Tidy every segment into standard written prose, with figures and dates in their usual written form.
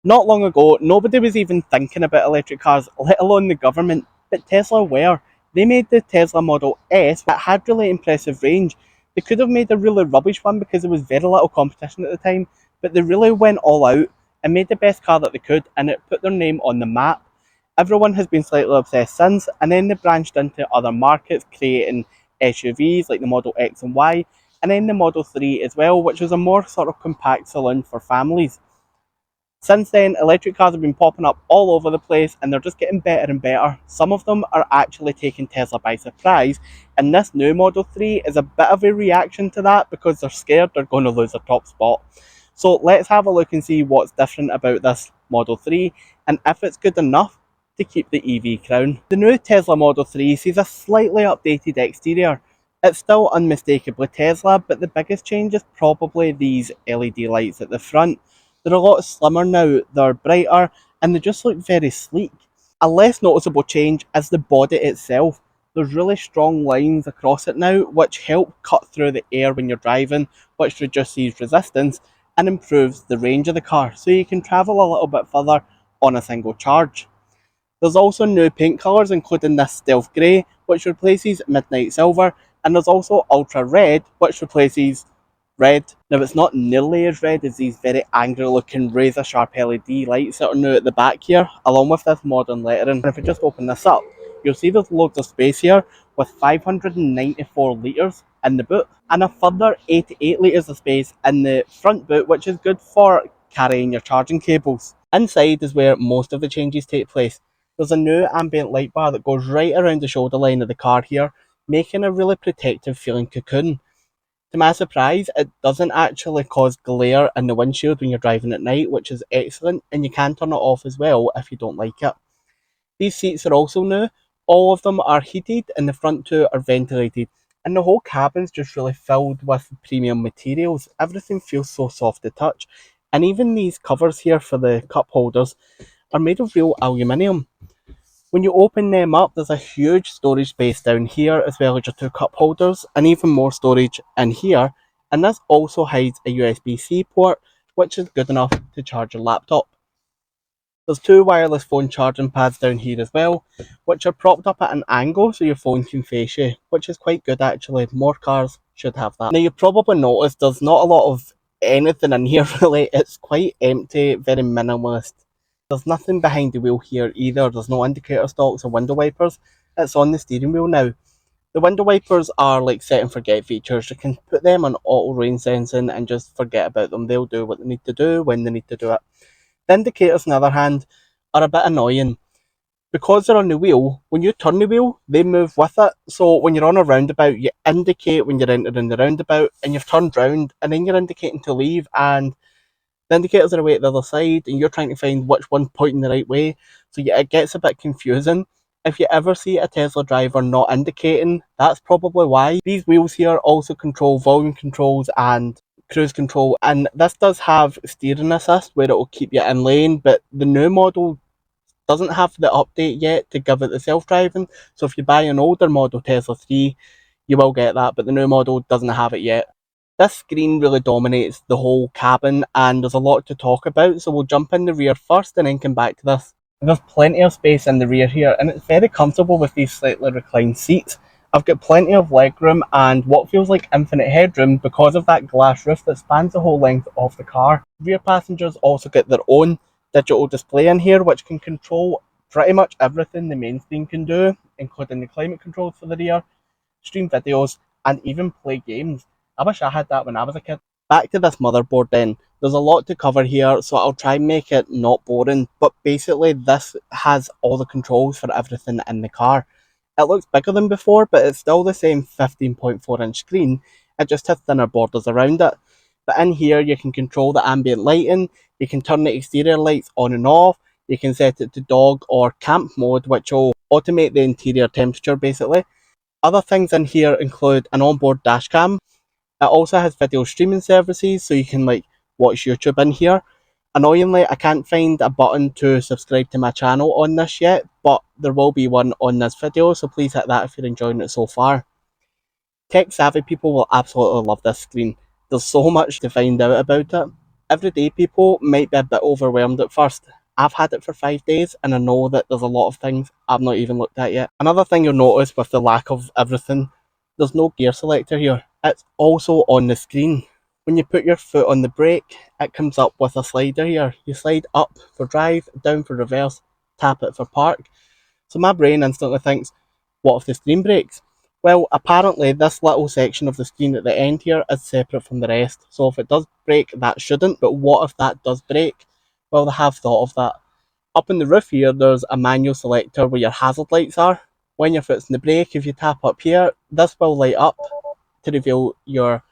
Not long ago, nobody was even thinking about electric cars, let alone the government, but Tesla were. They made the Tesla Model S that had really impressive range. They could have made a really rubbish one because there was very little competition at the time, but they really went all out and made the best car that they could, and it put their name on the map. Everyone has been slightly obsessed since, and then they branched into other markets, creating SUVs like the Model X and Y, and then the Model 3 as well, which was a more sort of compact saloon for families. Since then, electric cars have been popping up all over the place and they're just getting better and better. Some of them are actually taking Tesla by surprise, and this new Model 3 is a bit of a reaction to that because they're scared they're going to lose their top spot. So let's have a look and see what's different about this Model 3 and if it's good enough to keep the EV crown. The new Tesla Model 3 sees a slightly updated exterior. It's still unmistakably Tesla, but the biggest change is probably these LED lights at the front. They're a lot slimmer now, they're brighter, and they just look very sleek. A less noticeable change is the body itself. There's really strong lines across it now, which help cut through the air when you're driving, which reduces resistance and improves the range of the car, so you can travel a little bit further on a single charge. There's also new paint colours, including this stealth grey, which replaces midnight silver, and there's also ultra red, which replaces red. Now it's not nearly as red as these very angry looking razor sharp LED lights that are new at the back here, along with this modern lettering. And if we just open this up, you'll see there's loads of space here with 594 litres in the boot and a further 88 litres of space in the front boot, which is good for carrying your charging cables. Inside is where most of the changes take place. There's a new ambient light bar that goes right around the shoulder line of the car here, making a really protective feeling cocoon. To my surprise, it doesn't actually cause glare in the windshield when you're driving at night, which is excellent, and you can turn it off as well if you don't like it. These seats are also new. All of them are heated and the front two are ventilated. And the whole cabin's just really filled with premium materials. Everything feels so soft to touch. And even these covers here for the cup holders are made of real aluminium. When you open them up, there's a huge storage space down here, as well as your two cup holders, and even more storage in here. And this also hides a USB-C port, which is good enough to charge your laptop. There's two wireless phone charging pads down here as well, which are propped up at an angle so your phone can face you, which is quite good actually. More cars should have that. Now you probably noticed there's not a lot of anything in here really. It's quite empty, very minimalist. There's nothing behind the wheel here either. There's no indicator stalks or window wipers. It's on the steering wheel now. The window wipers are like set and forget features. You can put them on auto rain sensing and just forget about them. They'll do what they need to do when they need to do it. The indicators, on the other hand, are a bit annoying. Because they're on the wheel, when you turn the wheel, they move with it. So when you're on a roundabout, you indicate when you're entering the roundabout and you've turned round and then you're indicating to leave and the indicators are away at the other side and you're trying to find which one's pointing the right way. So yeah, it gets a bit confusing. If you ever see a Tesla driver not indicating, that's probably why. These wheels here also control volume controls and cruise control, and this does have steering assist where it will keep you in lane, but the new model doesn't have the update yet to give it the self-driving. So if you buy an older model Tesla 3, you will get that, but the new model doesn't have it yet. This screen really dominates the whole cabin and there's a lot to talk about, so we'll jump in the rear first and then come back to this. There's plenty of space in the rear here and it's very comfortable with these slightly reclined seats. I've got plenty of legroom and what feels like infinite headroom because of that glass roof that spans the whole length of the car. Rear passengers also get their own digital display in here which can control pretty much everything the main screen can do, including the climate controls for the rear, stream videos, and even play games. I wish I had that when I was a kid. Back to this motherboard then. There's a lot to cover here, so I'll try and make it not boring, but basically this has all the controls for everything in the car. It looks bigger than before, but it's still the same 15.4-inch screen, it just has thinner borders around it. But in here you can control the ambient lighting, you can turn the exterior lights on and off, you can set it to dog or camp mode, which will automate the interior temperature basically. Other things in here include an onboard dashcam. It also has video streaming services, so you can like watch YouTube in here. Annoyingly, I can't find a button to subscribe to my channel on this yet, but there will be one on this video, so please hit that if you're enjoying it so far. Tech savvy people will absolutely love this screen. There's so much to find out about it. Everyday people might be a bit overwhelmed at first. I've had it for 5 days and I know that there's a lot of things I've not even looked at yet. Another thing you'll notice with the lack of everything, there's no gear selector here. It's also on the screen. When you put your foot on the brake, it comes up with a slider here. You slide up for drive, down for reverse, tap it for park. So my brain instantly thinks, what if the screen breaks? Well, apparently this little section of the screen at the end here is separate from the rest. So if it does break, that shouldn't. But what if that does break? Well, they have thought of that. Up in the roof here, there's a manual selector where your hazard lights are. When your foot's in the brake, if you tap up here, this will light up to reveal your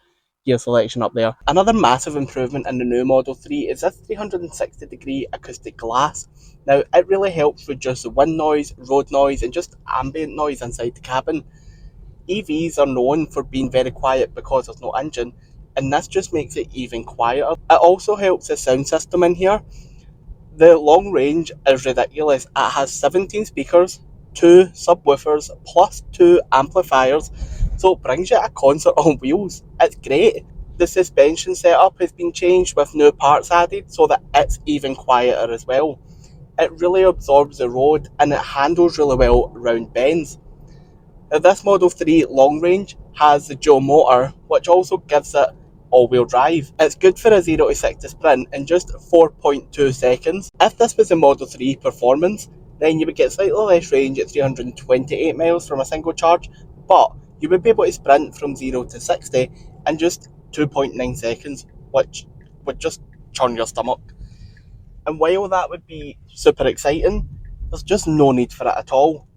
gear selection up there. Another massive improvement in the new Model 3 is this 360-degree acoustic glass. Now, it really helps reduce the wind noise, road noise, and just ambient noise inside the cabin. EVs are known for being very quiet because there's no engine, and this just makes it even quieter. It also helps the sound system in here. The long range is ridiculous. It has 17 speakers, 2 subwoofers, plus 2 amplifiers, so it brings you a concert on wheels. It's great. The suspension setup has been changed with new parts added so that it's even quieter as well. It really absorbs the road and it handles really well around bends. Now, this Model 3 long range has the dual motor, which also gives it all-wheel drive. It's good for a 0 to 60 sprint in just 4.2 seconds. If this was a Model 3 performance, then you would get slightly less range at 328 miles from a single charge, but you would be able to sprint from 0 to 60 in just 2.9 seconds, which would just churn your stomach. And while that would be super exciting, there's just no need for it at all.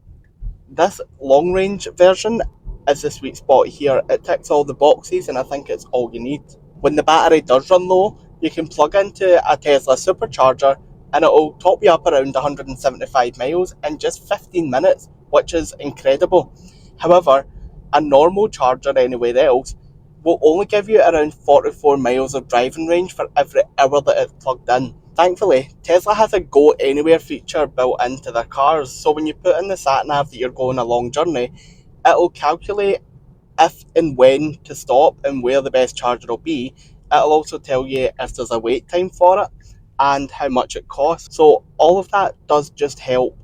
This long range version is the sweet spot here. It ticks all the boxes and I think it's all you need. When the battery does run low, you can plug into a Tesla supercharger and it will top you up around 175 miles in just 15 minutes, which is incredible. However, a normal charger anywhere else will only give you around 44 miles of driving range for every hour that it's plugged in. Thankfully, Tesla has a Go Anywhere feature built into their cars, so when you put in the sat nav that you're going a long journey, it'll calculate if and when to stop and where the best charger will be. It'll also tell you if there's a wait time for it and how much it costs. So all of that does just help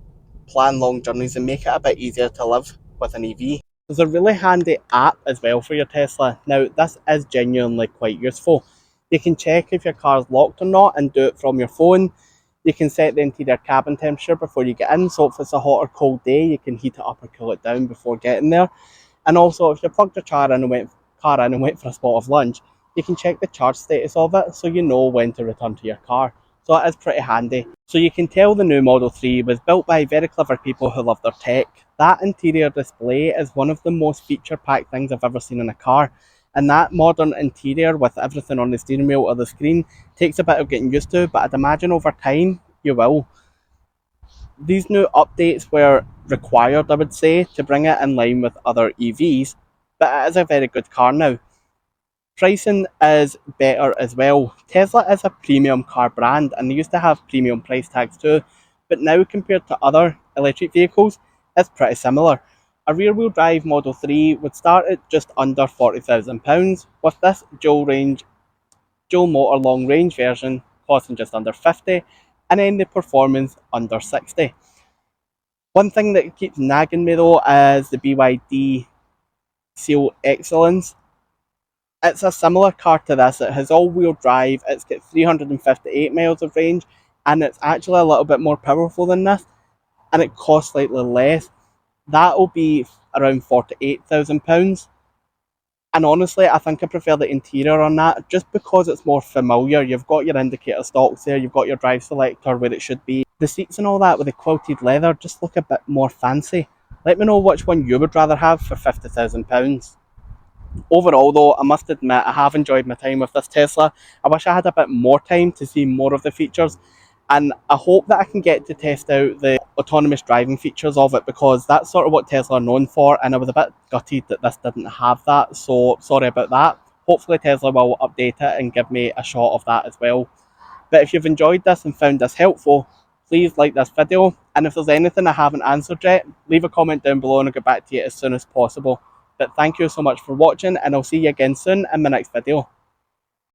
plan long journeys and make it a bit easier to live with an EV. There's a really handy app as well for your Tesla. Now, this is genuinely quite useful. You can check if your car's locked or not and do it from your phone. You can set the interior cabin temperature before you get in, so if it's a hot or cold day, you can heat it up or cool it down before getting there. And also, if you plugged your car in and went for a spot of lunch, you can check the charge status of it so you know when to return to your car. So it is pretty handy. So you can tell the new Model 3 was built by very clever people who love their tech. That interior display is one of the most feature-packed things I've ever seen in a car. And that modern interior with everything on the steering wheel or the screen takes a bit of getting used to, but I'd imagine over time you will. These new updates were required, I would say, to bring it in line with other EVs, but it is a very good car now. Pricing is better as well. Tesla is a premium car brand and they used to have premium price tags too, but now compared to other electric vehicles, it's pretty similar. A rear-wheel drive Model 3 would start at just under £40,000, with this dual motor long range version costing just under 50, and then the performance under 60. One thing that keeps nagging me though is the BYD Seal Excellence. It's a similar car to this. It has all-wheel drive, it's got 358 miles of range, and it's actually a little bit more powerful than this, and it costs slightly less. That will be around £48,000. And honestly, I think I prefer the interior on that, just because it's more familiar. You've got your indicator stalks there, you've got your drive selector where it should be. The seats and all that with the quilted leather just look a bit more fancy. Let me know which one you would rather have for £50,000. Overall though, I must admit, I have enjoyed my time with this Tesla. I wish I had a bit more time to see more of the features, and I hope that I can get to test out the autonomous driving features of it, because that's sort of what Tesla are known for, and I was a bit gutted that this didn't have that, so sorry about that. Hopefully Tesla will update it and give me a shot of that as well. But if you've enjoyed this and found this helpful, please like this video, and if there's anything I haven't answered yet, leave a comment down below and I'll get back to you as soon as possible. But thank you so much for watching, and I'll see you again soon in my next video.